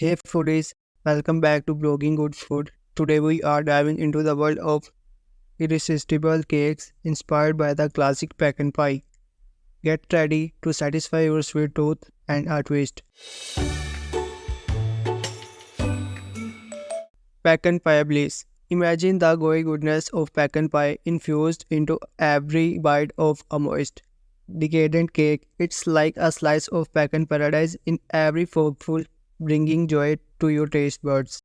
Hey foodies, welcome back to Blogging Good Food. Today we are diving into the world of irresistible cakes inspired by the classic pecan pie. Get ready to satisfy your sweet tooth and a twist. Pecan pie bliss. Imagine the gooey goodness of pecan pie infused into every bite of a moist, decadent cake. It's like a slice of pecan paradise in every forkful, bringing joy to your taste buds.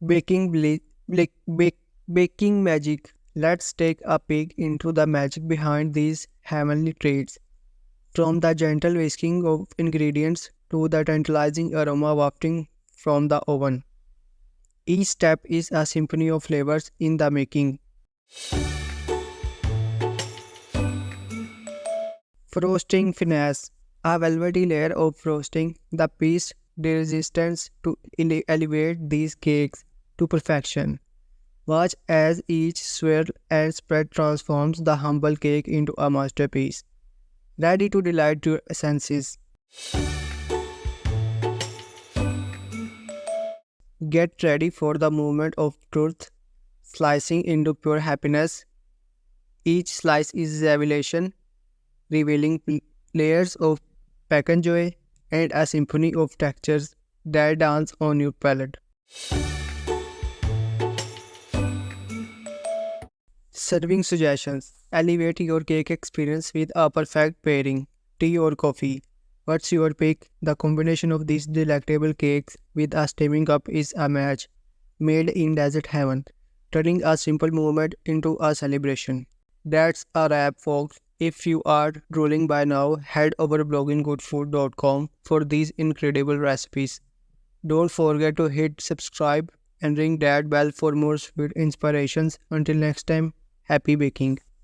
Baking bli- blik- bake, baking magic. Let's take a peek into the magic behind these heavenly treats. From the gentle whisking of ingredients to the tantalizing aroma wafting from the oven. Each step is a symphony of flavors in the making. Frosting finesse. A velvety layer of frosting, the piece de resistance to elevate these cakes to perfection. Watch as each swirl and spread transforms the humble cake into a masterpiece, ready to delight your senses. Get ready for the moment of truth, slicing into pure happiness. Each slice is a revelation, revealing layers of pecan joy and a symphony of textures that dance on your palate. Serving suggestions. Elevate your cake experience with a perfect pairing, tea or coffee. What's your pick? The combination of these delectable cakes with a steaming cup is a match made in desert heaven, turning a simple moment into a celebration. That's a wrap, folks. If you are drooling by now, head over blogginggoodfood.com for these incredible recipes. Don't forget to hit subscribe and ring that bell for more sweet inspirations. Until next time, happy baking.